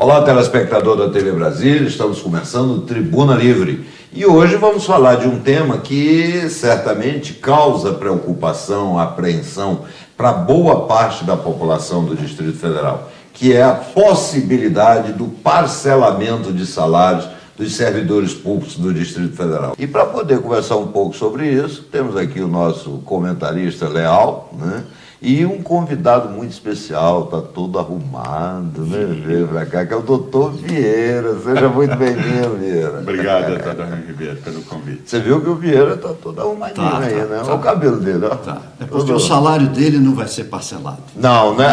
Olá, telespectador da TV Brasília, estamos começando o Tribuna Livre e hoje vamos falar de um tema que certamente causa preocupação, apreensão para boa parte da população do Distrito Federal, que é a possibilidade do parcelamento de salários dos servidores públicos do Distrito Federal. E para poder conversar um pouco sobre isso, temos aqui o nosso comentarista Leal, né? E um convidado muito especial, está todo arrumado, né? Veio para cá, que é o doutor Vieira. Seja muito bem-vindo, Vieira. Obrigado, doutor Ribeiro, pelo convite. Você viu que o Vieira está todo arrumadinho aí, né? Olha o cabelo dele, ó. Tá. É porque o salário dele não vai ser parcelado. Não, né?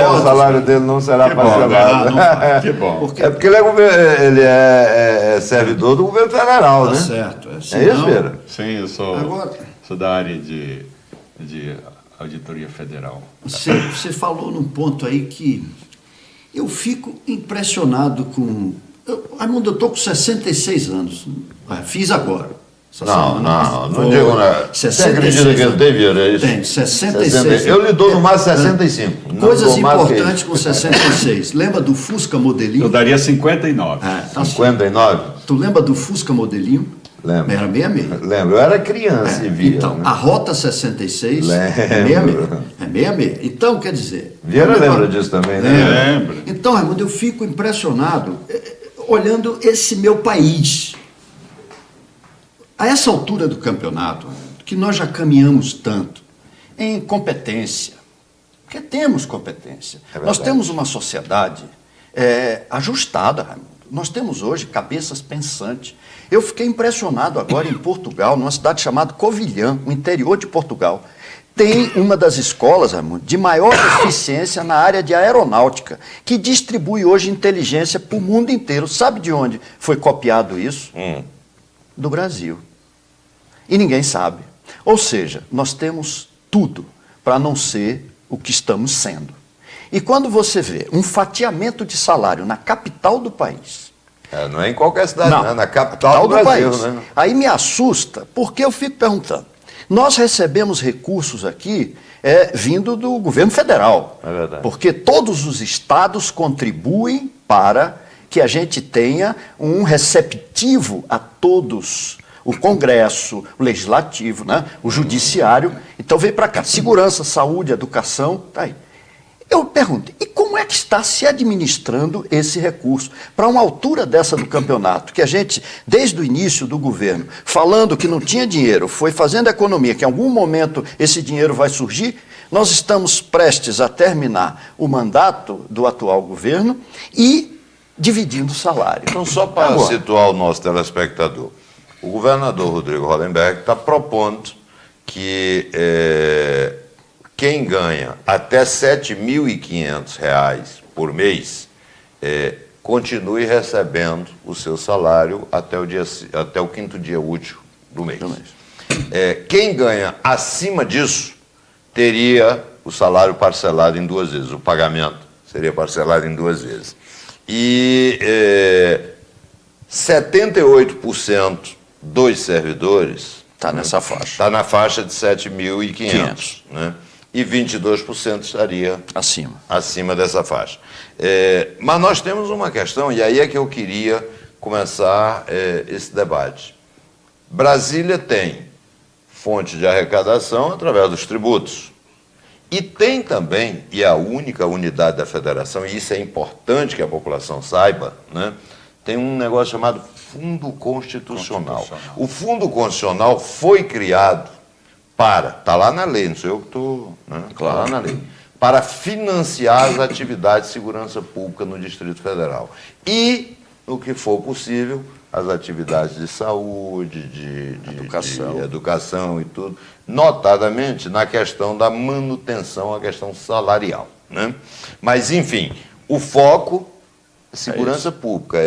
O salário dele não será parcelado. Que bom. Porque... É porque ele é servidor do governo federal, né? Certo. É isso, Vieira? Sim, eu sou da área de Auditoria Federal. Você falou num ponto aí que eu fico impressionado com... Raimundo, eu estou com 66 anos. Fiz agora. Não digo nada. Você acredita que ele tem, Vieira? É isso? Tem, 66. Eu lhe dou no máximo 65. Coisas importantes com 66. Lembra do Fusca Modelinho? Eu daria 59. Tá 59? Tu lembra do Fusca Modelinho? Lembro. Era 66. Lembro, eu era criança e via. Então, né? a Rota 66 Lembro. é 66. É 66. Então, quer dizer... Vieira lembra disso também, né? Lembro. Então, Raimundo, eu fico impressionado olhando esse meu país. A essa altura do campeonato, que nós já caminhamos tanto em competência, porque temos competência. Nós temos uma sociedade ajustada, Raimundo. Nós temos hoje cabeças pensantes. Eu fiquei impressionado agora em Portugal, numa cidade chamada Covilhã, no interior de Portugal. Tem uma das escolas, Raimundo, de maior eficiência na área de aeronáutica, que distribui hoje inteligência para o mundo inteiro. Sabe de onde foi copiado isso? Do Brasil. E ninguém sabe. Ou seja, nós temos tudo para não ser o que estamos sendo. E quando você vê um fatiamento de salário na capital do país... não é em qualquer cidade, não, né? Na capital do Brasil, país. Né? Aí me assusta, porque eu fico perguntando. Nós recebemos recursos aqui vindo do governo federal. É verdade. Porque todos os estados contribuem para que a gente tenha um receptivo a todos. O Congresso, o Legislativo, né? O Judiciário. Então veio para cá. Segurança, saúde, educação, tá aí. Eu pergunto, e como é que está se administrando esse recurso? Para uma altura dessa do campeonato, que a gente, desde o início do governo, falando que não tinha dinheiro, foi fazendo economia, que em algum momento esse dinheiro vai surgir, nós estamos prestes a terminar o mandato do atual governo e dividindo o salário. Então, só para situar o nosso telespectador, o governador Rodrigo Hollenberg está propondo que... quem ganha até R$ 7.500 por mês continue recebendo o seu salário até o quinto dia útil do mês. Quem ganha acima disso teria o salário parcelado em 2 vezes, o pagamento seria parcelado em 2 vezes. E 78% dos servidores está nessa faixa. Está na faixa de 7.500, né? E 22% estaria acima dessa faixa. Mas nós temos uma questão, e aí é que eu queria começar esse debate. Brasília tem fonte de arrecadação através dos tributos. E tem também, e é a única unidade da federação, e isso é importante que a população saiba, né? Tem um negócio chamado Fundo Constitucional. O Fundo Constitucional foi criado está lá na lei, não sei eu que estou... Está lá na lei. Para financiar as atividades de segurança pública no Distrito Federal. E, no que for possível, as atividades de saúde, de educação e tudo, notadamente na questão da manutenção, a questão salarial, né? Mas, enfim, o foco é segurança pública,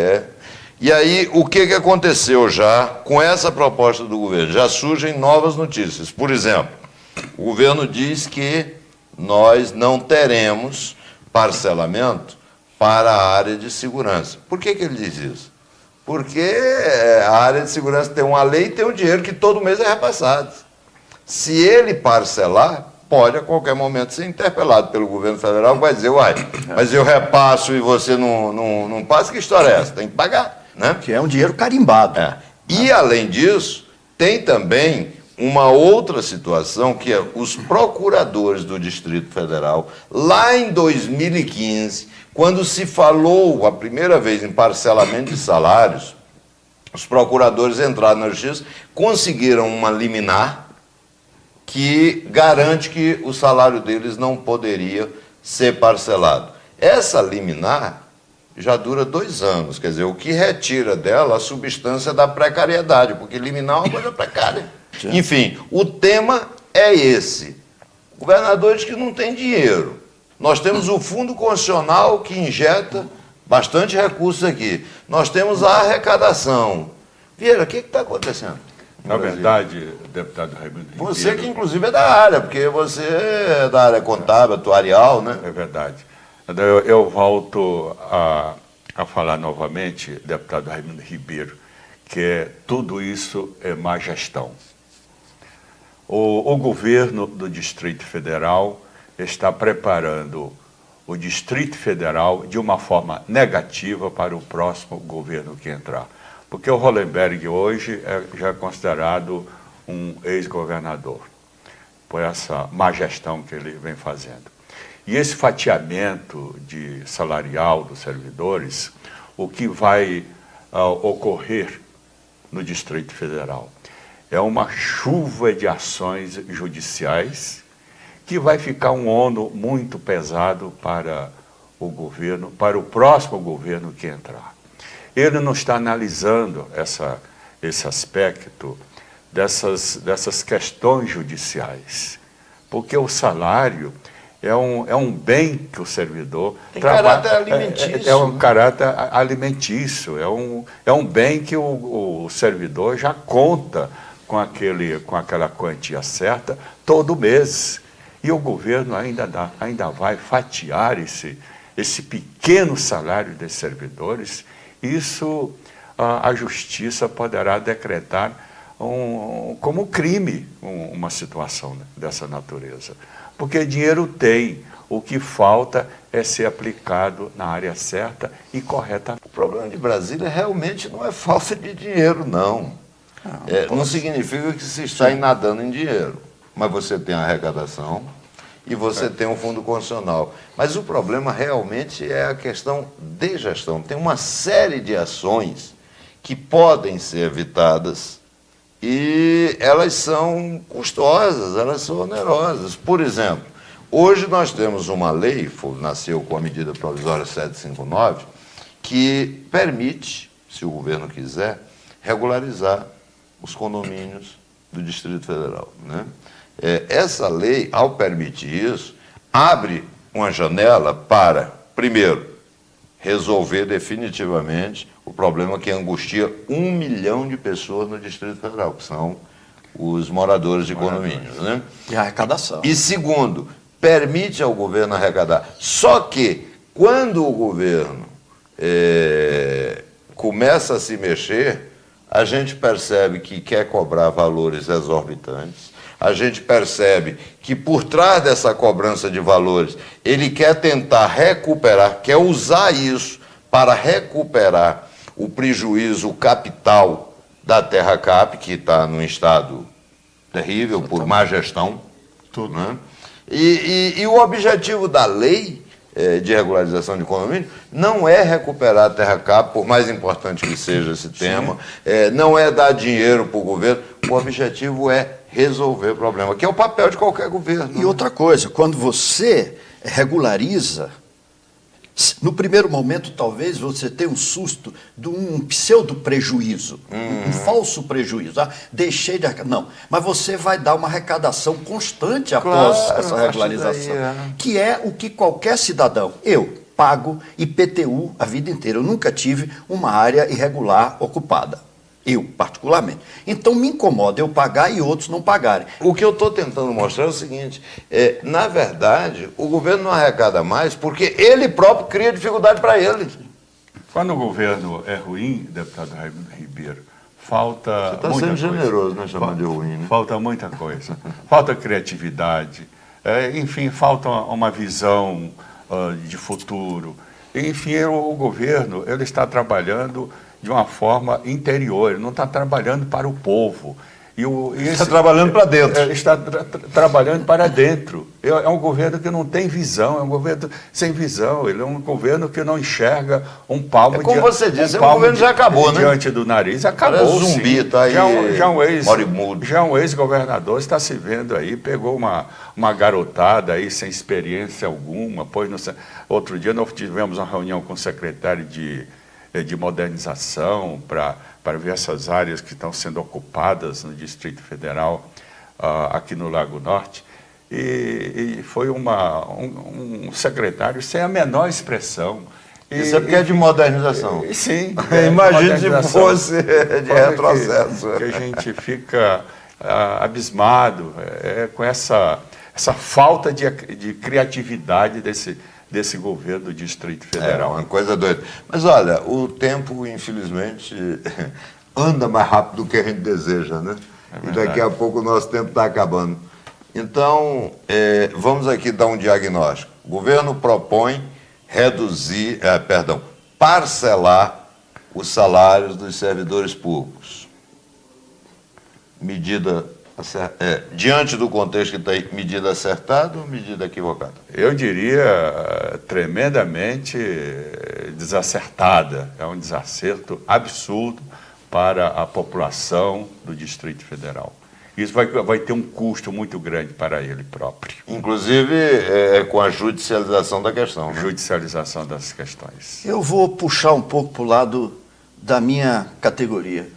E aí, o que aconteceu já com essa proposta do governo? Já surgem novas notícias. Por exemplo, o governo diz que nós não teremos parcelamento para a área de segurança. Por que ele diz isso? Porque a área de segurança tem uma lei e tem um dinheiro que todo mês é repassado. Se ele parcelar, pode a qualquer momento ser interpelado pelo governo federal, que vai dizer, uai, mas eu repasso e você não passa, que história é essa? Tem que pagar, né? Que é um dinheiro carimbado. E, além disso, tem também uma outra situação, que é os procuradores do Distrito Federal, lá em 2015, quando se falou a primeira vez em parcelamento de salários, os procuradores entraram na Justiça, conseguiram uma liminar que garante que o salário deles não poderia ser parcelado. Essa liminar já dura 2 anos, quer dizer, o que retira dela a substância da precariedade, porque liminar é uma coisa precária. Enfim, o tema é esse. Governadores que não têm dinheiro. Nós temos o Fundo Constitucional, que injeta bastante recursos aqui. Nós temos a arrecadação. Vieira, o que está acontecendo? Na verdade, deputado Raimundo Ribeiro... Você que, inclusive, é da área, porque você é da área contábil, atuarial, né? É verdade. Eu volto a falar novamente, deputado Raimundo Ribeiro, que tudo isso é má gestão. O governo do Distrito Federal está preparando o Distrito Federal de uma forma negativa para o próximo governo que entrar. Porque o Hollenberg hoje já é considerado um ex-governador, por essa má gestão que ele vem fazendo. E esse fatiamento salarial dos servidores, o que vai ocorrer no Distrito Federal é uma chuva de ações judiciais que vai ficar um ônus muito pesado para o governo, para o próximo governo que entrar. Ele não está analisando esse aspecto dessas questões judiciais, porque o salário é um bem que o servidor tem caráter alimentício. É um caráter alimentício, é um bem que o servidor já conta com aquela quantia certa todo mês. E o governo ainda vai fatiar esse pequeno salário desses servidores. Isso a justiça poderá decretar como crime uma situação dessa natureza. Porque dinheiro tem, o que falta é ser aplicado na área certa e correta. O problema de Brasília realmente não é falta de dinheiro, não. Não significa que se está nadando em dinheiro, mas você tem a arrecadação e você tem um fundo constitucional. Mas o problema realmente é a questão de gestão. Tem uma série de ações que podem ser evitadas e elas são custosas, elas são onerosas. Por exemplo, hoje nós temos uma lei, nasceu com a medida provisória 759, que permite, se o governo quiser, regularizar os condomínios do Distrito Federal, né? Essa lei, ao permitir isso, abre uma janela para, primeiro, resolver definitivamente o problema que angustia 1 milhão de pessoas no Distrito Federal, que são os moradores de condomínios, né? E a arrecadação. E segundo, permite ao governo arrecadar. Só que, quando o governo começa a se mexer, a gente percebe que quer cobrar valores exorbitantes, a gente percebe que por trás dessa cobrança de valores, ele quer tentar recuperar, quer usar isso para recuperar o prejuízo capital da TerraCap, que está num estado terrível, por má gestão. Tudo, né? E o objetivo da lei de regularização de condomínio não é recuperar a TerraCap, por mais importante que seja esse tema, não é dar dinheiro para o governo, o objetivo é resolver o problema, que é o papel de qualquer governo. E outra coisa, quando você regulariza, no primeiro momento talvez você tenha um susto de um pseudo-prejuízo, um falso prejuízo. Deixei de arrecadar. Não, mas você vai dar uma arrecadação constante após essa regularização, que é o que qualquer cidadão, eu pago IPTU a vida inteira, eu nunca tive uma área irregular ocupada. Eu, particularmente. Então, me incomoda eu pagar e outros não pagarem. O que eu estou tentando mostrar é o seguinte, na verdade, o governo não arrecada mais porque ele próprio cria dificuldade para ele. Quando o governo é ruim, deputado Raimundo Ribeiro, falta Você está sendo generoso, né, chamando de ruim, né? Falta muita coisa. Falta criatividade, enfim, falta uma visão de futuro. Enfim, o governo ele está trabalhando de uma forma interior, ele não está trabalhando para o povo. Está trabalhando para dentro. Está trabalhando para dentro. É um governo que não tem visão, é um governo sem visão. Ele é um governo que não enxerga um palmo como você disse, o governo já acabou, né? Diante do nariz. Acabou, parece zumbi, sim. Tá aí, já um ex-governador está se vendo aí, pegou uma garotada aí sem experiência alguma. Outro dia nós tivemos uma reunião com o secretário de modernização para ver essas áreas que estão sendo ocupadas no Distrito Federal, aqui no Lago Norte, e foi um secretário sem a menor expressão. Isso é porque é de modernização. Sim. Imagine se fosse de retrocesso. Que a gente fica abismado com essa falta de criatividade desse governo do Distrito Federal. É uma coisa doida. Mas olha, o tempo, infelizmente, anda mais rápido do que a gente deseja, né? E daqui a pouco o nosso tempo está acabando. Então, vamos aqui dar um diagnóstico. O governo propõe parcelar os salários dos servidores públicos. Medida diante do contexto que está aí, medida acertada ou medida equivocada? Eu diria tremendamente desacertada. É um desacerto absurdo para a população do Distrito Federal. Isso vai ter um custo muito grande para ele próprio. Inclusive com a judicialização da questão. Né? Judicialização das questões. Eu vou puxar um pouco para o lado da minha categoria.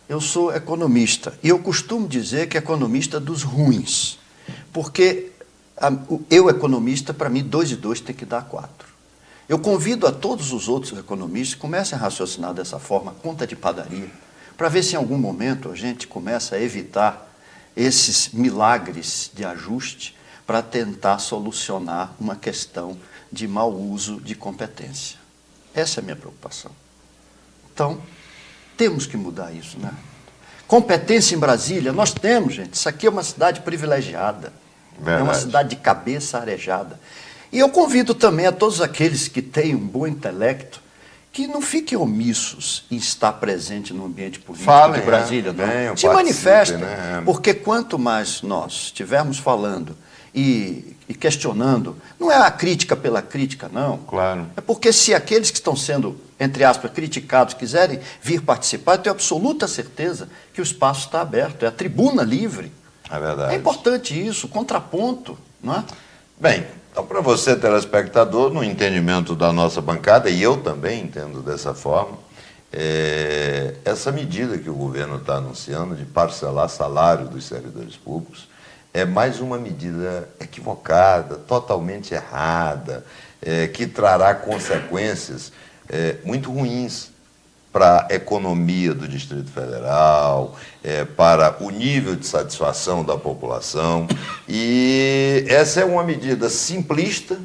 Eu sou economista e eu costumo dizer que economista dos ruins, porque eu, economista, para mim, 2 e 2 tem que dar 4. Eu convido a todos os outros economistas que comecem a raciocinar dessa forma, conta de padaria, para ver se em algum momento a gente começa a evitar esses milagres de ajuste para tentar solucionar uma questão de mau uso de competência. Essa é a minha preocupação. Então, temos que mudar isso, né? Competência em Brasília, nós temos, gente. Isso aqui é uma cidade privilegiada. Verdade. É uma cidade de cabeça arejada. E eu convido também a todos aqueles que têm um bom intelecto que não fiquem omissos em estar presente no ambiente político de Brasília. Não. Se manifestem, né? Porque quanto mais nós estivermos falando e questionando, não é a crítica pela crítica, não. Claro. É porque se aqueles que estão sendo, entre aspas, criticados quiserem vir participar, eu tenho absoluta certeza que o espaço está aberto, é a tribuna livre. É verdade. É importante isso, contraponto, não é? Bem, então para você, telespectador, no entendimento da nossa bancada, e eu também entendo dessa forma, essa medida que o governo está anunciando de parcelar salário dos servidores públicos é mais uma medida equivocada, totalmente errada, que trará consequências muito ruins para a economia do Distrito Federal, para o nível de satisfação da população. E essa é uma medida simplista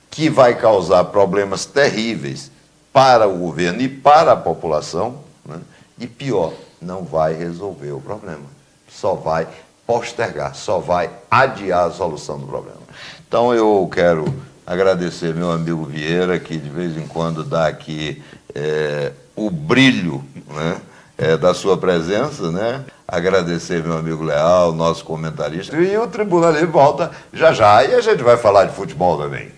que vai causar problemas terríveis para o governo e para a população, né? E pior, não vai resolver o problema, só vai postergar, só vai adiar a solução do problema. Então eu quero agradecer meu amigo Vieira, que de vez em quando dá aqui o brilho, né, da sua presença, né? Agradecer meu amigo Leal, nosso comentarista, e o Tribuna Livre volta já já, e a gente vai falar de futebol também.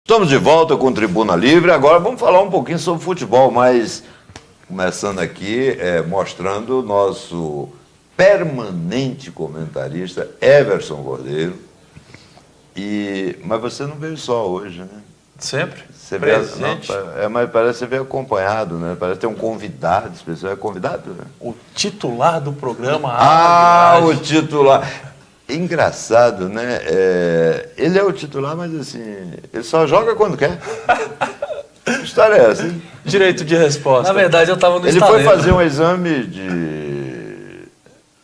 Estamos de volta com o Tribuna Livre. Agora vamos falar um pouquinho sobre futebol, mas começando aqui, mostrando o nosso permanente comentarista, Everson Cordeiro. Mas você não veio só hoje, né? Sempre? Você presente. Mas parece que você veio acompanhado, né? Parece ter um convidado especial. É convidado? Né? O titular do programa. O titular. Engraçado, né? Ele é o titular, mas assim, ele só joga quando quer. Que história é essa, hein? Direito de resposta. Na verdade, eu estava no Ele foi fazer um exame de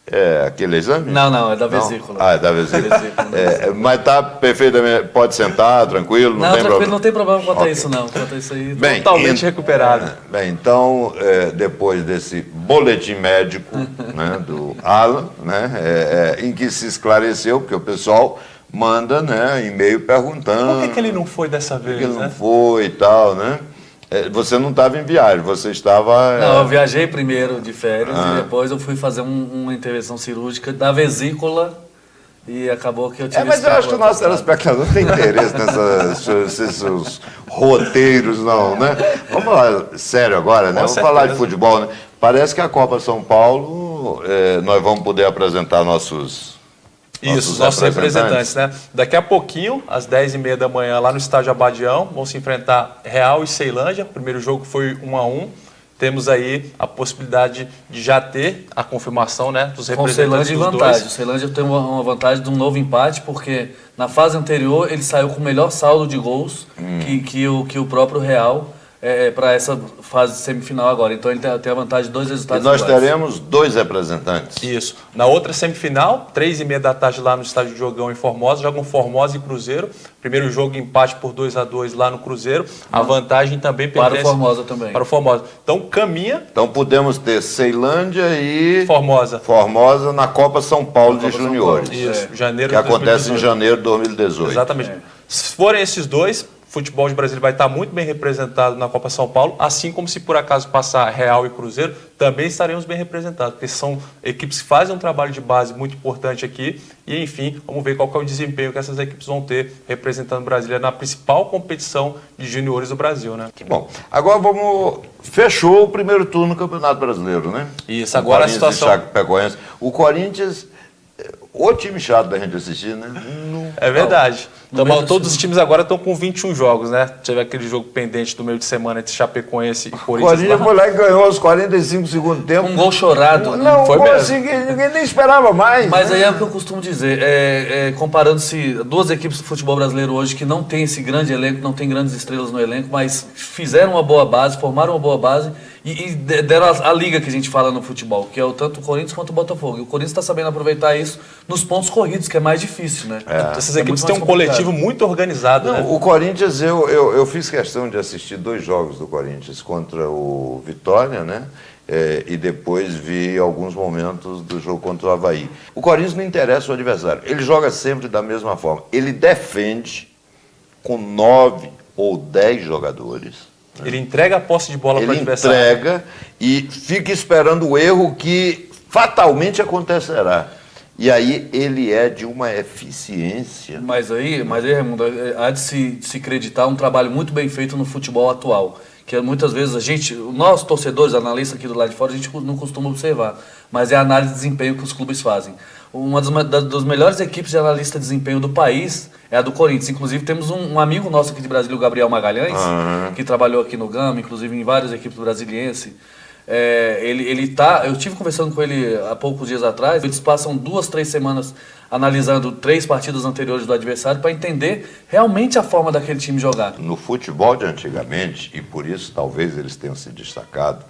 É aquele exame? Não, é da vesícula. Ah, é da vesícula. Mas tá perfeitamente, pode sentar, tranquilo, não tem tranquilo, problema. não tem problema quanto a isso não. Quanto a isso aí, Bem, Totalmente recuperado. Bem, então, depois desse boletim médico né, do Alan, né, em que se esclareceu, porque o pessoal manda e-mail perguntando. Por que ele não foi dessa vez, Por que ele né? não foi e tal, né? Você não estava em viagem, você estava... Não, eu viajei primeiro de férias e depois eu fui fazer uma intervenção cirúrgica da vesícula e acabou que eu tive... mas eu acho que o nosso telespectador não tem interesse nesses seus roteiros, não, né? Vamos falar sério agora, né? Vamos falar de futebol, né? Parece que a Copa São Paulo, nós vamos poder apresentar nossos representantes, né? Daqui a pouquinho, às 10h30 da manhã, lá no estádio Abadião, vão se enfrentar Real e Ceilândia. O primeiro jogo foi 1-1. Temos aí a possibilidade de já ter a confirmação, né, dos representantes dos dois. O Ceilândia tem uma vantagem de um novo empate, porque na fase anterior ele saiu com o melhor saldo de gols que o próprio Real para essa fase semifinal agora. Então ele tem a vantagem de 2 resultados iguais. E nós iguais. teremos 2 representantes. Isso. Na outra semifinal, 3h30 da tarde lá no estádio Jogão em Formosa, jogam Formosa e Cruzeiro. Primeiro jogo empate por 2-2 lá no Cruzeiro. A vantagem também pertence para o Formosa também. Para o Formosa. Então caminha. Então podemos ter Ceilândia e Formosa na Copa São Paulo de Juniores. Isso, janeiro que de acontece em janeiro de 2018. Exatamente. Se forem esses dois, o futebol de Brasília vai estar muito bem representado na Copa São Paulo, assim como se por acaso passar Real e Cruzeiro, também estaremos bem representados, porque são equipes que fazem um trabalho de base muito importante aqui e, enfim, vamos ver qual que é o desempenho que essas equipes vão ter representando Brasília na principal competição de juniores do Brasil, né? Que bom. Agora fechou o primeiro turno do Campeonato Brasileiro, né? Isso, agora a situação... O Corinthians, o time chato da gente assistir, né? É verdade. Todos os times agora estão com 21 jogos, né? Teve aquele jogo pendente do meio de semana entre Chapecoense e Corinthians. O Corinthians foi lá e ganhou aos 45 do segundo tempo. Um gol chorado. Não, foi mesmo. Assim, ninguém nem esperava mais. Mas aí é o que eu costumo dizer, comparando-se duas equipes do futebol brasileiro hoje que não tem esse grande elenco, não tem grandes estrelas no elenco, mas fizeram uma boa base, formaram uma boa base e deram a liga que a gente fala no futebol, que é tanto o Corinthians quanto o Botafogo. E o Corinthians está sabendo aproveitar isso nos pontos corridos, que é mais difícil, né? Essas equipes têm um coletivo muito organizado, né? O Corinthians, eu fiz questão de assistir 2 jogos do Corinthians contra o Vitória, né? E depois vi alguns momentos do jogo contra o Avaí. O Corinthians não interessa o adversário. Ele joga sempre da mesma forma. Ele defende com 9 ou 10 jogadores. Ele entrega a posse de bola para o adversário. Ele entrega e fica esperando o erro que fatalmente acontecerá. E aí ele é de uma eficiência. Mas aí Raimundo, há de se acreditar um trabalho muito bem feito no futebol atual. Que muitas vezes nós torcedores, analistas aqui do lado de fora, a gente não costuma observar. Mas é a análise de desempenho que os clubes fazem. Uma das melhores equipes de analista de desempenho do país é a do Corinthians. Inclusive temos um amigo nosso aqui de Brasília, o Gabriel Magalhães, que trabalhou aqui no Gama, inclusive em várias equipes brasilienses. Eu estive conversando com ele há poucos dias atrás. Eles passam 2, 3 semanas analisando 3 partidas anteriores do adversário para entender realmente a forma daquele time jogar. No futebol de antigamente, e por isso talvez eles tenham se destacado,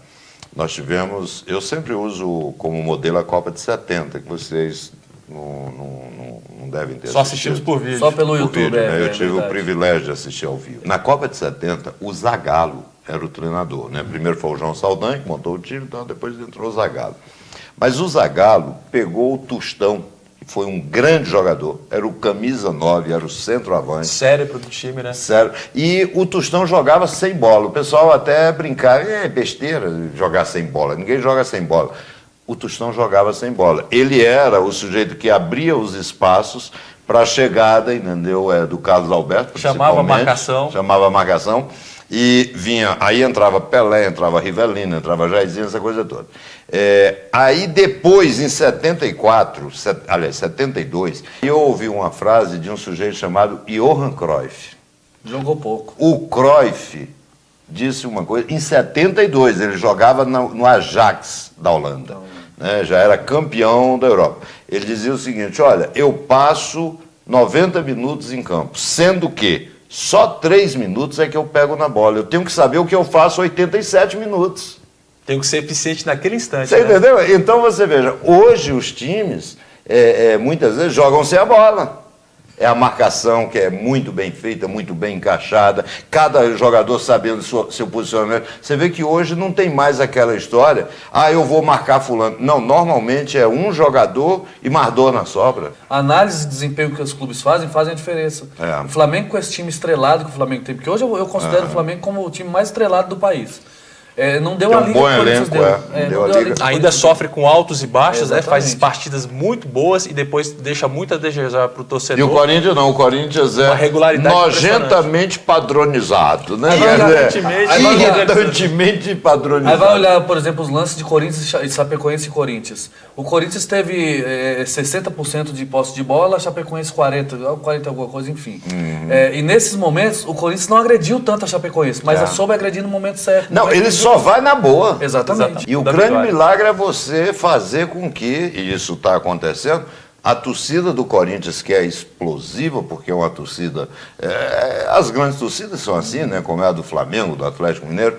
nós tivemos, eu sempre uso como modelo a Copa de 70, que vocês não devem ter Só assistido. assistimos por vídeo. Só pelo YouTube, né? Eu tive verdade. o privilégio de assistir ao vivo. Na Copa de 70, o Zagallo era o treinador, né? Primeiro foi o João Saldanha, que montou o time, então depois entrou o Zagallo. Mas o Zagallo pegou o Tostão, que foi um grande jogador, era o camisa 9, era o centroavante. Cérebro do time, né? Sério. E o Tostão jogava sem bola. O pessoal até brincava, é besteira jogar sem bola, ninguém joga sem bola. O Tostão jogava sem bola. Ele era o sujeito que abria os espaços para a chegada, entendeu? Do Carlos Alberto, Chamava a marcação. Chamava a marcação. E aí entrava Pelé, entrava Rivelino, entrava Jairzinho, essa coisa toda. Aí depois, em 72, eu ouvi uma frase de um sujeito chamado Johan Cruyff. Jogou pouco. O Cruyff disse uma coisa, em 72 ele jogava no Ajax da Holanda, né? Já era campeão da Europa. Ele dizia o seguinte, olha, eu passo 90 minutos em campo, sendo que só 3 minutos é que eu pego na bola. Eu tenho que saber o que eu faço 87 minutos. Tem que ser eficiente naquele instante. Você entendeu? Então você veja, hoje os times muitas vezes jogam sem a bola. É a marcação que é muito bem feita, muito bem encaixada, cada jogador sabendo seu posicionamento. Você vê que hoje não tem mais aquela história, eu vou marcar fulano. Não, normalmente é um jogador e mais dois na sobra. A análise de desempenho que os clubes fazem a diferença. O Flamengo com esse time estrelado que o Flamengo tem, porque hoje eu considero o Flamengo como o time mais estrelado do país. Não deu a liga que o Corinthians deu. Ainda sofre com altos e baixos, né? Faz partidas muito boas e depois deixa muito a desejar para o torcedor. E o Corinthians não, o Corinthians é nojentamente padronizado, né? Irritantemente padronizado. Aí vai olhar, por exemplo, os lances de Corinthians e Chapecoense e Corinthians. O Corinthians teve 60% de posse de bola, a Chapecoense 40% alguma coisa, enfim. E nesses momentos, o Corinthians não agrediu tanto a Chapecoense, mas soube agredir no momento certo. Não, ele só vai na boa. Exatamente. E o grande milagre é você fazer com que, e isso está acontecendo, a torcida do Corinthians, que é explosiva, porque é uma torcida... as grandes torcidas são assim, né? Como é a do Flamengo, do Atlético Mineiro,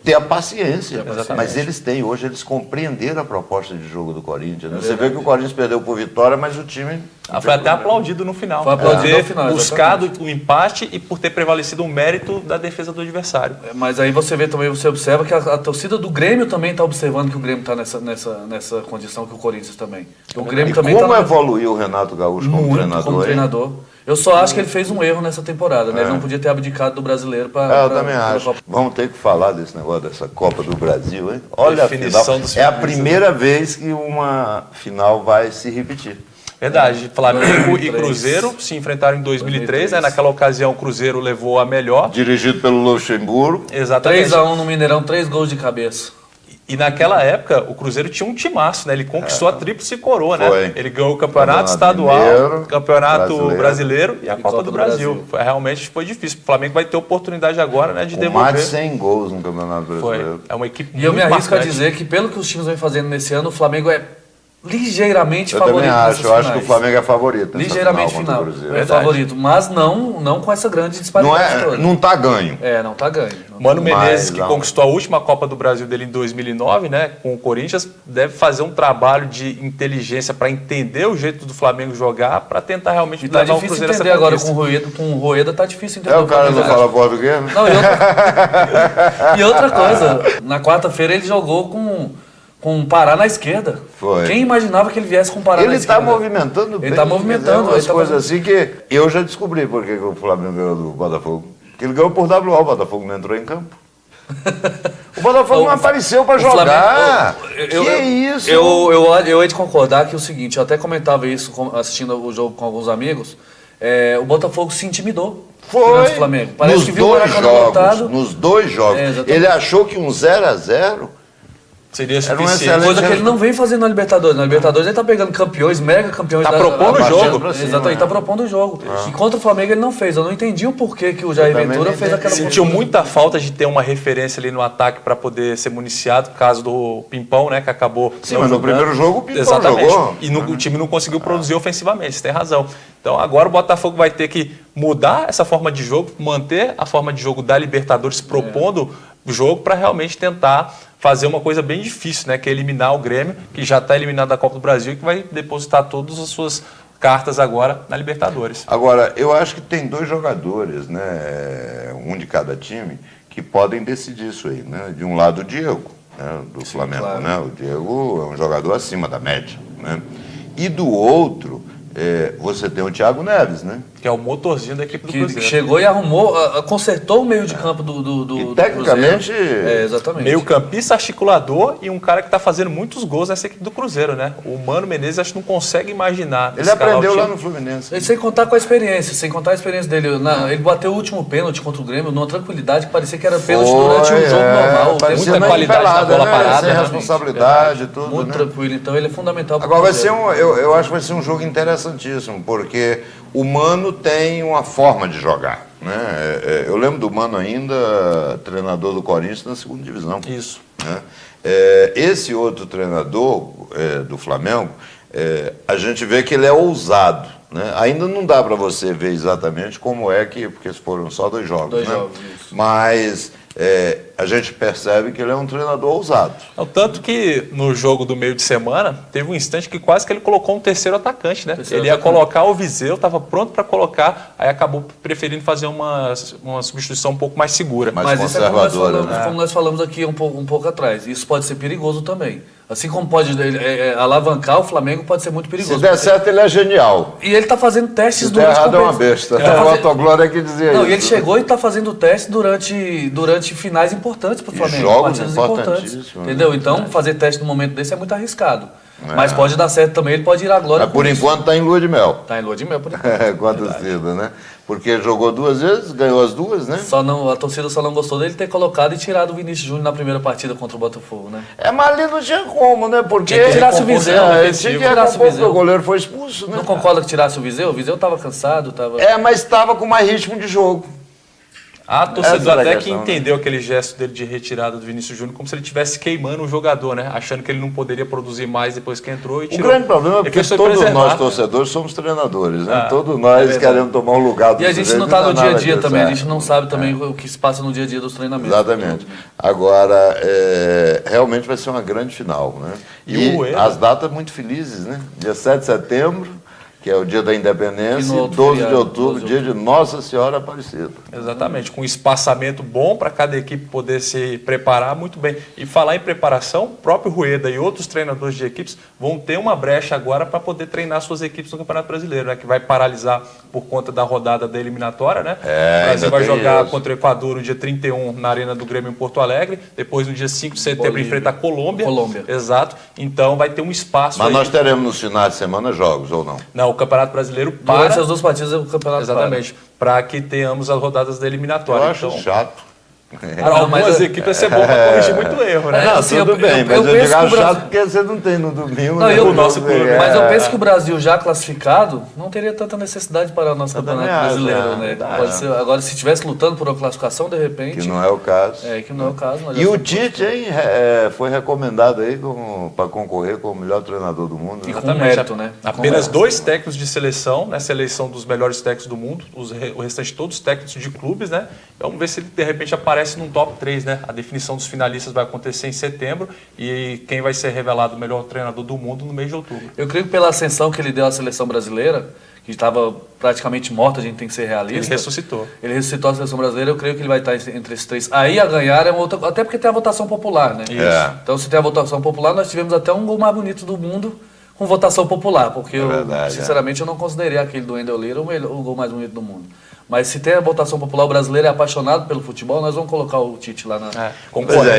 ter a paciência. Mas hoje eles compreenderam a proposta de jogo do Corinthians. Né? Você vê que o Corinthians perdeu por vitória, mas o time... Foi até aplaudido no final. Foi aplaudido no final, buscado o empate e por ter prevalecido o mérito da defesa do adversário. Mas aí você vê também, você observa que a torcida do Grêmio também está observando que o Grêmio está nessa condição que o Corinthians também. O Grêmio também como evoluiu o Renato Gaúcho como treinador? Eu só acho que ele fez um erro nessa temporada, né? Ele não podia ter abdicado do brasileiro para... Eu também acho. Vamos ter que falar desse negócio, dessa Copa do Brasil, hein? Olha, a final, é a primeira vez que uma final vai se repetir. Verdade. Flamengo e Cruzeiro se enfrentaram em 2003, né? Naquela ocasião o Cruzeiro levou a melhor. Dirigido pelo Luxemburgo. Exatamente. 3-1 no Mineirão, 3 gols de cabeça. E naquela época, o Cruzeiro tinha um timaço, né? Ele conquistou a tríplice coroa, né? Foi. Ele ganhou o Campeonato Estadual, Campeonato Brasileiro e a Copa do Brasil. Realmente foi difícil. O Flamengo vai ter oportunidade agora, né, de devolver. Mais de 100 gols no Campeonato Brasileiro. É uma equipe muito E eu me arrisco marcante. a dizer que, pelo que os times vêm fazendo nesse ano, o Flamengo é ligeiramente Eu favorito. também acho. Eu acho que o Flamengo é favorito. Ligeiramente final. É favorito, mas não com essa grande disparidade toda. Não está ganho. Não está ganho. Mano Menezes, que conquistou a última Copa do Brasil dele em 2009, né, com o Corinthians, deve fazer um trabalho de inteligência para entender o jeito do Flamengo jogar, para tentar realmente levar o Cruzeiro essa conquista. Agora com o Rueda tá difícil entender. O cara não fala português? Não, e outra coisa, na quarta-feira ele jogou com o Pará na esquerda. Foi. Quem imaginava que ele viesse com o Pará na esquerda? Ele está movimentando bem. Ele está movimentando. Umas coisas assim que eu já descobri porque o Flamengo ganhou do Botafogo. Porque ele ganhou por WO, o Botafogo não entrou em campo. O Botafogo não apareceu para jogar. Isso? Eu hei de concordar que é o seguinte, eu até comentava isso assistindo o jogo com alguns amigos, o Botafogo se intimidou. Foi. O Flamengo. Parece que viu o Maracanã lotado. Nos dois jogos. Ele achou que um 0-0 seria suficiente. Coisa que ele não vem fazendo na Libertadores. Na Libertadores ele tá pegando campeões, mega campeões. Tá propondo o jogo. Exatamente, tá propondo o jogo. E contra o Flamengo ele não fez. Eu não entendi o porquê que o Jair Ventura fez aquela... Sentiu muita falta de ter uma referência ali no ataque para poder ser municiado, por causa do Pimpão, né, que acabou... Sim, mas no primeiro jogo o Pimpão jogou. E o time não conseguiu produzir ofensivamente, você tem razão. Então agora o Botafogo vai ter que mudar essa forma de jogo, manter a forma de jogo da Libertadores, propondo o jogo para realmente tentar fazer uma coisa bem difícil, né? Que é eliminar o Grêmio, que já está eliminado da Copa do Brasil e que vai depositar todas as suas cartas agora na Libertadores. Agora, eu acho que tem dois jogadores, né? Um de cada time, que podem decidir isso aí, né? De um lado o Diego, né? Do Flamengo, claro. Né? O Diego é um jogador acima da média, né? E do outro, você tem o Thiago Neves, né? Que é o motorzinho da equipe do Cruzeiro. Que chegou e arrumou, consertou o meio de campo do tecnicamente, exatamente. Meio campista, articulador e um cara que está fazendo muitos gols nessa equipe do Cruzeiro, né? O Mano Menezes acho que não consegue imaginar. Ele aprendeu lá no Fluminense. Sem contar com a experiência, dele. Ele bateu o último pênalti contra o Grêmio numa tranquilidade que parecia que era pênalti durante um jogo normal. Muita qualidade na bola parada. Sem responsabilidade, tudo. Muito tranquilo, então ele é fundamental. Agora vai ser eu acho que vai ser um jogo interessantíssimo, porque o Mano tem uma forma de jogar, né? Eu lembro do Mano ainda, treinador do Corinthians na segunda divisão. Isso. Né? Esse outro treinador do Flamengo, a gente vê que ele é ousado. Né? Ainda não dá para você ver exatamente como é que, porque foram só 2 jogos. 2 né? jogos, isso. Mas a gente percebe que ele é um treinador ousado. Tanto que no jogo do meio de semana, teve um instante que quase que ele colocou um terceiro atacante, né? Ele ia colocar o Viseu, estava pronto para colocar, aí acabou preferindo fazer uma substituição um pouco mais segura. Mais conservadora, né? Como nós falamos aqui um pouco atrás. Isso pode ser perigoso também. Assim como pode alavancar o Flamengo, pode ser muito perigoso. Se der certo, ele é genial. E ele está fazendo testes Se der errado, é uma besta. O Autoglória que dizia isso. E ele chegou e está fazendo teste durante finais importantes para o Flamengo. Jogos partidas importantes. Entendeu? Então, fazer teste no momento desse é muito arriscado. Mas pode dar certo também, ele pode ir à glória. Mas por enquanto está em lua de mel. Está em lua de mel, por enquanto. Com a torcida, né? Porque jogou 2 vezes, ganhou as 2, né? A torcida só não gostou dele ter colocado e tirado o Vinícius Júnior na primeira partida contra o Botafogo, né? Mas ali não tinha como, né? Porque tinha que tirasse o Viseu. Tinha que tirar o Viseu. O goleiro foi expulso, né? Não concorda que tirasse o Viseu? O Viseu estava cansado, mas estava com mais ritmo de jogo. A torcedor até que entendeu aquele gesto dele de retirada do Vinícius Júnior como se ele estivesse queimando o jogador, né? Achando que ele não poderia produzir mais depois que entrou e tirou. O grande problema é porque todos nós torcedores somos treinadores, né? Todos nós queremos tomar o lugar do E a gente não está no dia a dia também, a gente não sabe também o que se passa no dia a dia dos treinamentos. Exatamente. Agora, realmente vai ser uma grande final, né? E as datas muito felizes, né? Dia 7 de setembro, que é o dia da independência, e 12 de outubro, dia de Nossa Senhora Aparecida. Exatamente, com um espaçamento bom para cada equipe poder se preparar muito bem. E falar em preparação, o próprio Rueda e outros treinadores de equipes vão ter uma brecha agora para poder treinar suas equipes no Campeonato Brasileiro, né? Que vai paralisar por conta da rodada da eliminatória, né? O Brasil vai jogar contra o Equador no dia 31 na Arena do Grêmio em Porto Alegre, depois no dia 5 de setembro enfrenta a Colômbia. Exato, então vai ter um espaço. Mas nós teremos nos finais de semana jogos, ou não? Não, o Campeonato Brasileiro para... Durante essas 2 partidas o campeonato exatamente, para que tenhamos as rodadas da eliminatória. Eu acho chato. Algumas equipes vai ser bom para corrigir muito erro, né? Não, assim, tudo bem, mas eu digo chato porque você não tem no domingo. Não, mas eu penso que o Brasil já classificado não teria tanta necessidade para o nosso campeonato brasileiro, né? Agora, se estivesse lutando por uma classificação, de repente... Que não é o caso. Que não é o caso. E o Tite, hein, foi recomendado aí para concorrer como o melhor treinador do mundo. E com mérito, né? Apenas 2 técnicos de seleção, nessa eleição dos melhores técnicos do mundo, o restante todos técnicos de clubes, né? Vamos ver se ele de repente aparece num top 3, né? A definição dos finalistas vai acontecer em setembro e quem vai ser revelado o melhor treinador do mundo no mês de outubro. Eu creio que pela ascensão que ele deu à seleção brasileira, que estava praticamente morta, a gente tem que ser realista. Ele ressuscitou. Ele ressuscitou a seleção brasileira, eu creio que ele vai estar entre esses 3. Aí a ganhar é uma outra... Até porque tem a votação popular, né? Então, se tem a votação popular, nós tivemos até um gol mais bonito do mundo com votação popular, porque sinceramente eu não considerei aquele do Wendel Lira o gol mais bonito do mundo. Mas se tem a votação popular, o brasileiro é apaixonado pelo futebol, nós vamos colocar o Tite lá na...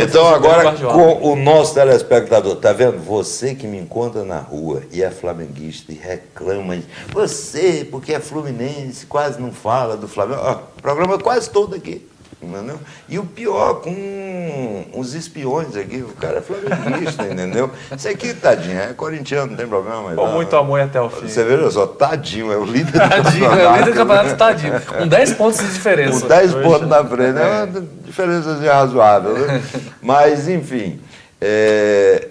Então agora com o nosso telespectador, tá vendo? Você que me encontra na rua e é flamenguista e reclama, você, porque é fluminense, quase não fala do Flamengo, o programa quase todo aqui. Entendeu? E o pior, com uns espiões aqui, o cara é flamenguista, entendeu? Isso aqui, tadinho, é corintiano, não tem problema. Com muito amor até o fim. Você vê só, tadinho, é o líder do campeonato. É o líder do campeonato, tadinho. Com 10 pontos de diferença. Com 10 pontos na frente, é uma diferença razoável. Né? Mas, enfim,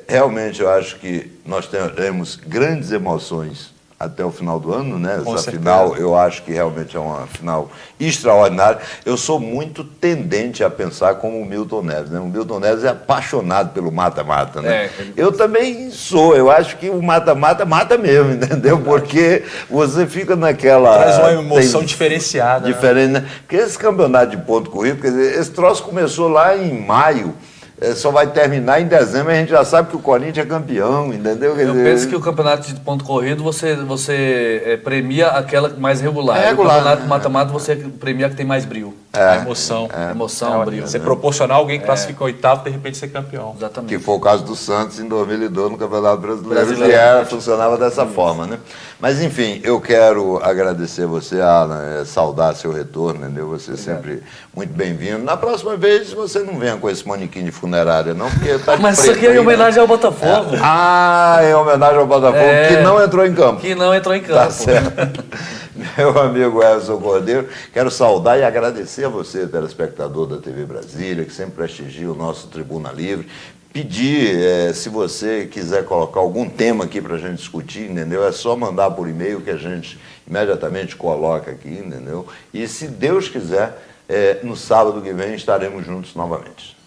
realmente eu acho que nós teremos grandes emoções até o final do ano, né? Essa final, eu acho que realmente é uma final extraordinária. Eu sou muito tendente a pensar como o Milton Neves, né? O Milton Neves é apaixonado pelo mata-mata, né? Eu também sou, eu acho que o mata-mata mata mesmo, entendeu? Porque você fica naquela... Traz uma emoção diferenciada. Diferente, né? Porque esse campeonato de ponto corrido, quer dizer, esse troço começou lá em maio, só vai terminar em dezembro, a gente já sabe que o Corinthians é campeão, entendeu? Eu penso que o campeonato de ponto corrido você premia aquela mais regular. O campeonato mata-mata você premia a que tem mais brilho. Emoção. Emoção, brilho. Você proporcionar alguém que classifica oitavo, de repente ser campeão. Exatamente. Que foi o caso do Santos em 2002 no Campeonato Brasileiro, que funcionava dessa forma, né? Mas, enfim, eu quero agradecer você, Alan, saudar seu retorno, entendeu? Você sempre muito bem-vindo. Na próxima vez, você não venha com esse manequim de funerária, não, porque tá de Mas isso aqui é em homenagem ao Botafogo. Em homenagem ao Botafogo, que não entrou em campo. Que não entrou em campo. Tá certo. Meu amigo Everson Cordeiro, quero saudar e agradecer a você, telespectador da TV Brasília, que sempre prestigia o nosso Tribuna Livre. Pedir, se você quiser colocar algum tema aqui para a gente discutir, entendeu? É só mandar por e-mail que a gente imediatamente coloca aqui, entendeu? E se Deus quiser, no sábado que vem estaremos juntos novamente.